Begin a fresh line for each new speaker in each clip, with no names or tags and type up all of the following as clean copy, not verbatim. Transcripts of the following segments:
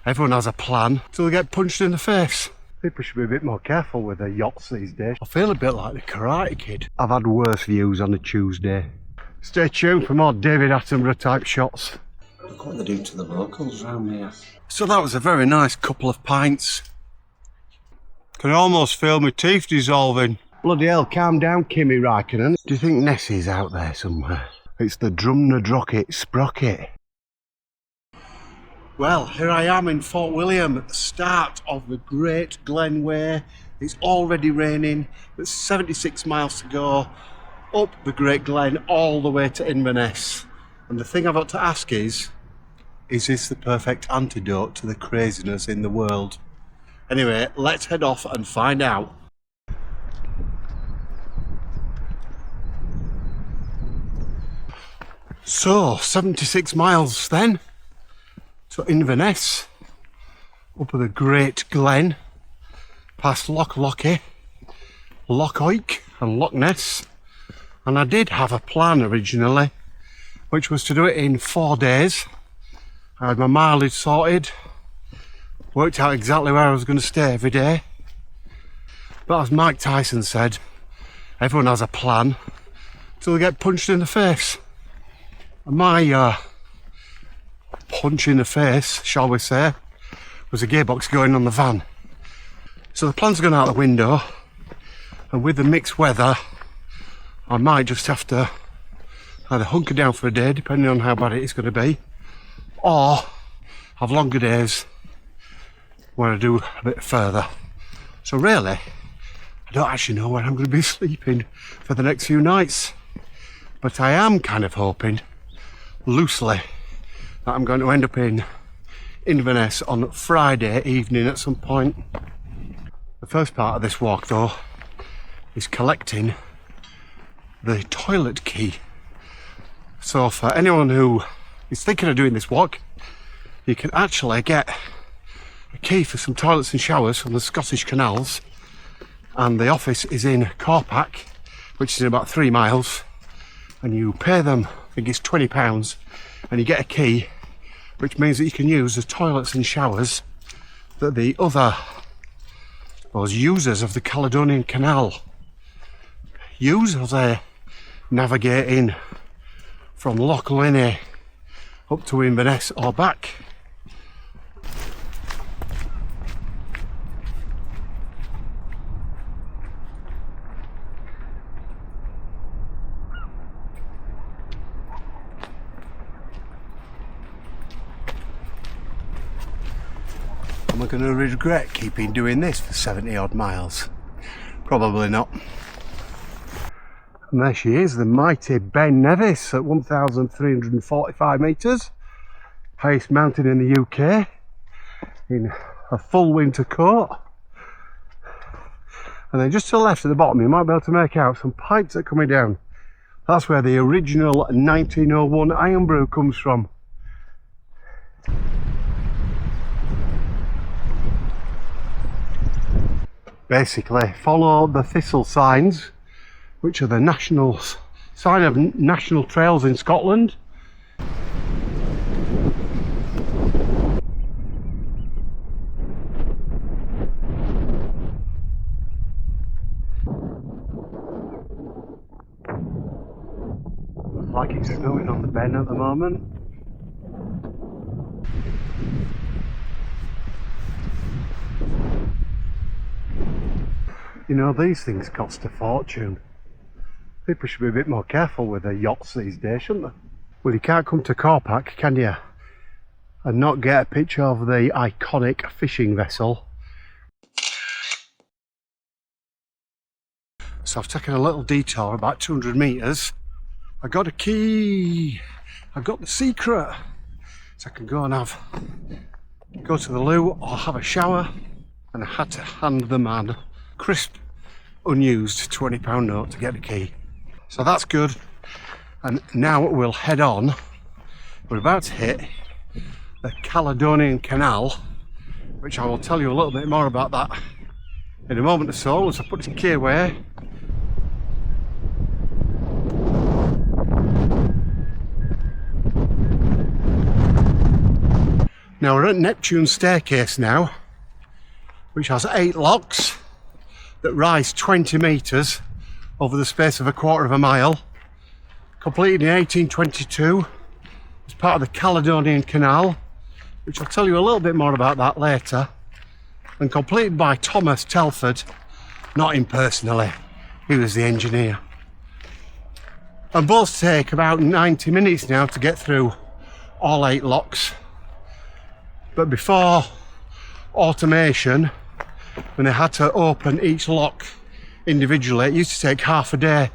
Everyone has a plan till they get punched in the face. People should be a bit more careful with their yachts these days. I feel a bit like the Karate Kid. I've had worse views on a Tuesday. Stay tuned for more David Attenborough type shots.
Look what they do to the locals around here.
So that was a very nice couple of pints. Can almost feel my teeth dissolving. Bloody hell, calm down, Kimi Räikkönen. Do you think Nessie's out there somewhere? It's the Drumnadrocket Sprocket. Well, here I am in Fort William, at the start of the Great Glen Way. It's already raining, there's 76 miles to go, up the Great Glen all the way to Inverness. And the thing I've got to ask is this the perfect antidote to the craziness in the world? Anyway, let's head off and find out. So, 76 miles then to Inverness, up at the Great Glen, past Gairlochy, Loch Ness and Loch Ness. And I did have a plan originally, which was to do it in 4 days. I had my mileage sorted, worked out exactly where I was going to stay every day. But as Mike Tyson said, everyone has a plan till they get punched in the face. And my punch in the face, shall we say, was a gearbox going on the van. So the plan's gone out the window, and with the mixed weather, I might just have to either hunker down for a day, depending on how bad it is going to be, or have longer days where I do a bit further. So really, I don't actually know where I'm going to be sleeping for the next few nights, but I am kind of hoping, loosely, that I'm going to end up in Inverness on Friday evening at some point. The first part of this walk though is collecting the toilet key. So for anyone who is thinking of doing this walk, you can actually get a key for some toilets and showers from the Scottish canals, and the office is in Corpach, which is in about 3 miles, and you pay them, I think it's £20, and you get a key, which means that you can use the toilets and showers that the other users of the Caledonian Canal use as they navigate in from Loch Ness up to Inverness or back. Am I going to regret keeping doing this for 70 odd miles? Probably not. And there she is, the mighty Ben Nevis at 1,345 metres. Highest mountain in the UK, in a full winter coat. And then just to the left at the bottom, you might be able to make out some pipes that are coming down. That's where the original 1901 iron brew comes from. Basically, follow the thistle signs, which are the sign of national trails in Scotland. Looks like it's snowing on the Ben at the moment. You know, these things cost a fortune. People should be a bit more careful with their yachts these days, shouldn't they? Well, you can't come to Corpach, can you, and not get a picture of the iconic fishing vessel. So I've taken a little detour, about 200 metres. I got a key. I've got the secret. So I can go and go to the loo or have a shower. And I had to hand the man crisp, unused £20 note to get the key. So that's good. And now we'll head on. We're about to hit the Caledonian Canal, which I will tell you a little bit more about that in a moment or so as I put the key away. Now we're at Neptune staircase now, which has 8 locks that rise 20 metres over the space of a quarter of a mile. Completed in 1822 as part of the Caledonian Canal, which I'll tell you a little bit more about that later. And completed by Thomas Telford, not him personally, he was the engineer. And both take about 90 minutes now to get through all 8 locks. But before automation, when they had to open each lock individually, it used to take half a day.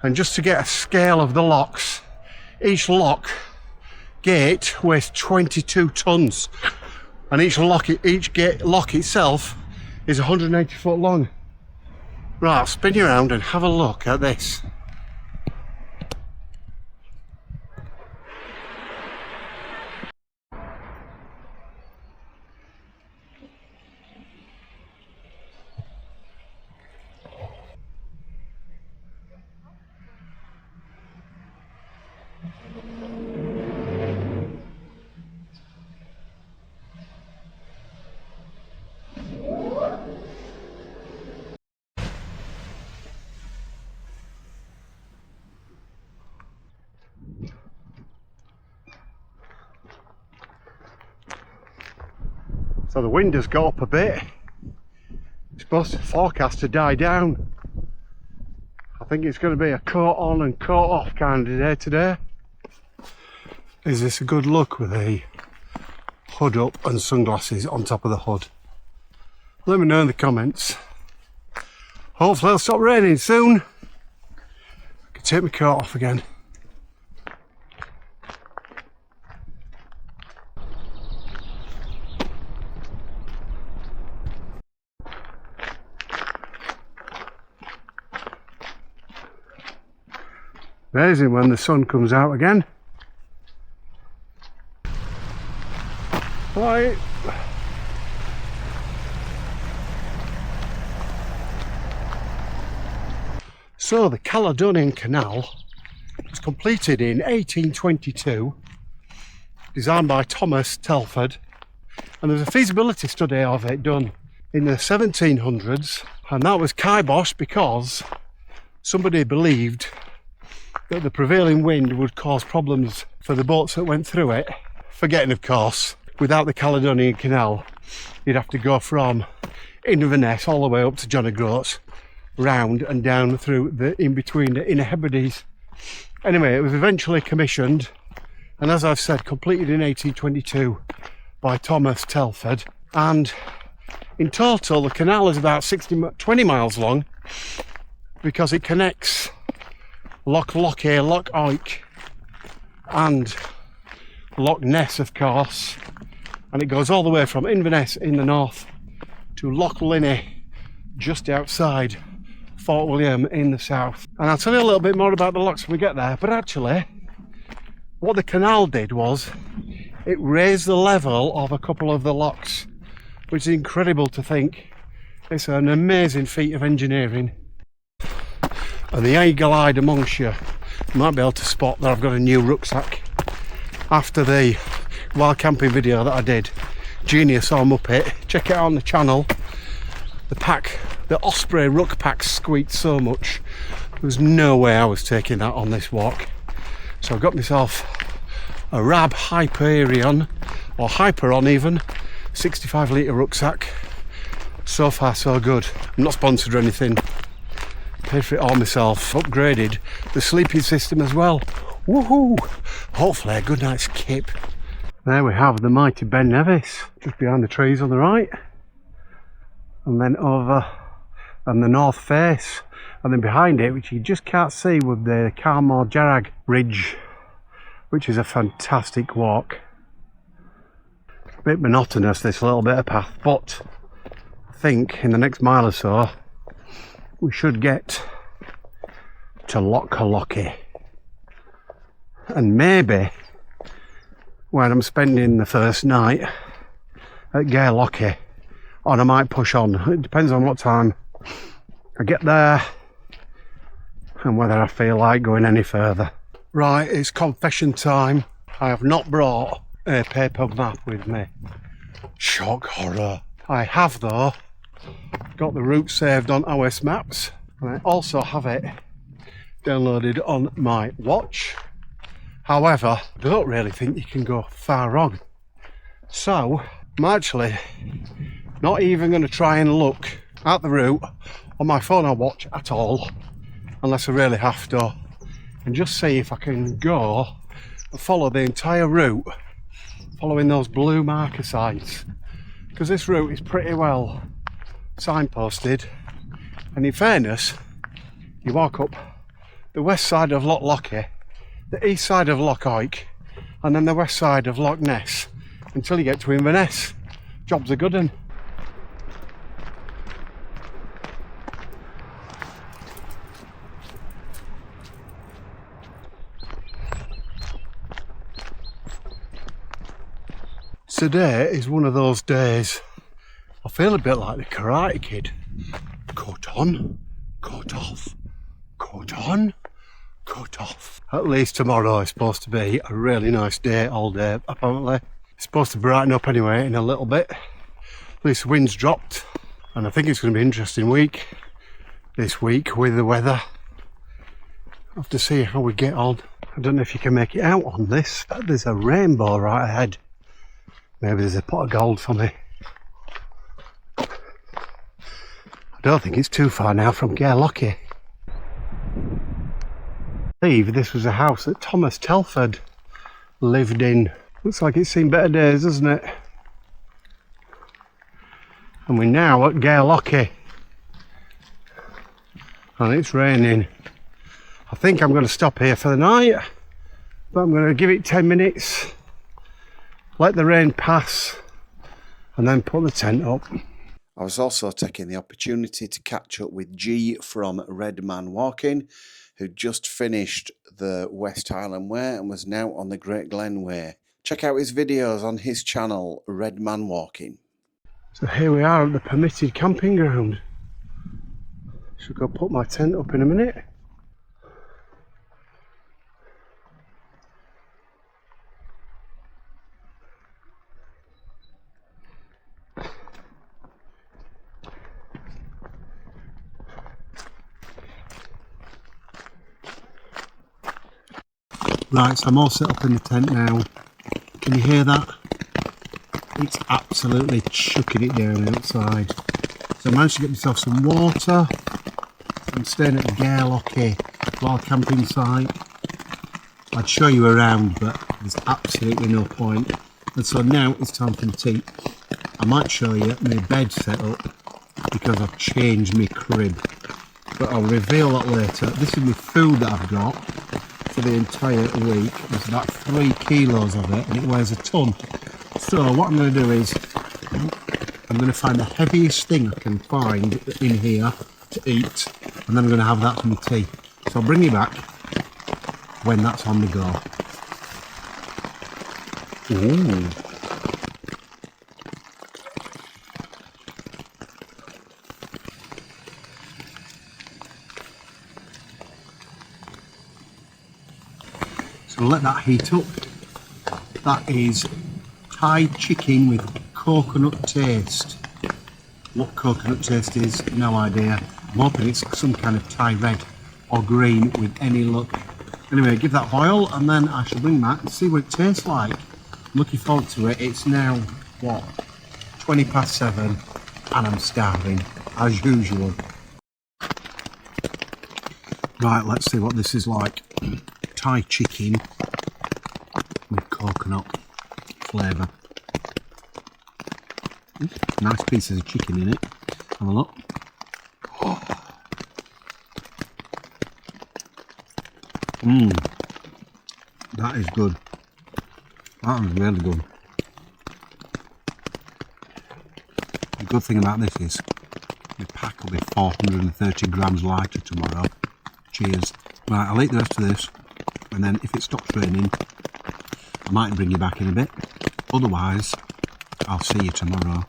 And just to get a scale of the locks, each lock gate weighs 22 tons, and each lock itself is 180 foot long. Right, I'll spin you around and have a look at this. So the wind has got up a bit. It's supposed to forecast to die down. I think it's going to be a coat on and coat off kind of day today. Is this a good look with the hood up and sunglasses on top of the hood? Let me know in the comments. Hopefully it'll stop raining soon. I can take my coat off again. Amazing when the sun comes out again. Right. So the Caledonian Canal was completed in 1822, designed by Thomas Telford, and there's a feasibility study of it done in the 1700s, and that was kiboshed because somebody believed that the prevailing wind would cause problems for the boats that went through it. Forgetting, of course, without the Caledonian Canal, you'd have to go from Inverness all the way up to John O'Groats, round and down through the in between the Inner Hebrides. Anyway, it was eventually commissioned, and as I've said, completed in 1822 by Thomas Telford. And in total, the canal is about 20 miles long because it connects Loch Lochy, Loch Oich and Loch Ness, of course, and it goes all the way from Inverness in the north to Loch Linney just outside Fort William in the south. And I'll tell you a little bit more about the locks when we get there, but actually what the canal did was it raised the level of a couple of the locks, which is incredible to think. It's an amazing feat of engineering. And the eagle-eyed amongst you might be able to spot that I've got a new rucksack. After the wild camping video that I did, Genius or Muppet, check it out on the channel. The Osprey ruck pack squeaked so much, there was no way I was taking that on this walk. So I've got myself a Rab Hyperion, or Hyperon even, 65 litre rucksack. So far so good. I'm not sponsored or anything. Paid for it all myself. Upgraded the sleeping system as well. Woohoo! Hopefully a good night's kip. There we have the mighty Ben Nevis, just behind the trees on the right. And then over on the north face. And then behind it, which you just can't see, with the Carmore Jarrag Ridge, which is a fantastic walk. A bit monotonous, this little bit of path, but I think in the next mile or so we should get to Loch Lochy, and maybe when I'm spending the first night at Gairlochy, or I might push on. It depends on what time I get there and whether I feel like going any further. Right, it's confession time. I have not brought a paper map with me. Shock horror. I have though got the route saved on OS Maps, and I also have it downloaded on my watch. However, I don't really think you can go far wrong. So I'm actually not even going to try and look at the route on my phone or watch at all, unless I really have to, and just see if I can go and follow the entire route, following those blue marker signs, because this route is pretty well signposted. And in fairness, you walk up the west side of Loch Lochy, the east side of Loch Oik, and then the west side of Loch Ness until you get to Inverness. Job's a good one. Today is one of those days I feel a bit like the Karate Kid. Coat on, coat off, coat on, coat off. At least tomorrow is supposed to be a really nice day all day, apparently. It's supposed to brighten up anyway in a little bit. At least the wind's dropped, and I think it's going to be an interesting week this week with the weather. I'll have to see how we get on. I don't know if you can make it out on this, but there's a rainbow right ahead. Maybe there's a pot of gold for me. I don't think it's too far now from Gairlochy. I believe this was a house that Thomas Telford lived in. Looks like it's seen better days, doesn't it? And we're now at Gairlochy. And it's raining. I think I'm going to stop here for the night, but I'm going to give it 10 minutes, let the rain pass, and then put the tent up.
I was also taking the opportunity to catch up with G from Red Man Walking, who just finished the West Highland Way and was now on the Great Glen Way. Check out his videos on his channel, Red Man Walking.
So here we are at the permitted camping ground. Should go put my tent up in a minute. Right, so I'm all set up in the tent now. Can you hear that? It's absolutely chucking it down outside. So I managed to get myself some water. I'm staying at the Gairlochy wild camping site. I'd show you around, but there's absolutely no point. And so now it's time for the tea. I might show you my bed set up because I've changed my crib, but I'll reveal that later. This is my food that I've got for the entire week. There's about 3 kilos of it and it weighs a ton. So what I'm going to do is I'm going to find the heaviest thing I can find in here to eat, and then I'm going to have that for my tea. So I'll bring you back when that's on the go. Ooh. So let that heat up. That is Thai chicken with coconut taste. What coconut taste is, no idea. I'm hoping it's some kind of Thai red or green with any luck. Anyway, give that boil and then I shall bring back and see what it tastes like. Looking forward to it. It's now, what, 7:20 and I'm starving, as usual. Right, let's see what this is like. Thai chicken with coconut flavour. Nice pieces of chicken in it. Have a look. That is good. That is really good. The good thing about this is the pack will be 430 grams lighter tomorrow. Cheers. Right, I'll eat the rest of this, and then if it stops raining, I might bring you back in a bit. Otherwise, I'll see you tomorrow.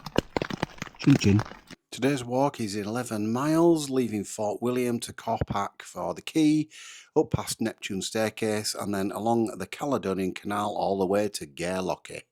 Chin chin.
Today's walk is 11 miles, leaving Fort William to Corpach for the quay, up past Neptune staircase, and then along the Caledonian Canal all the way to Gairlochy.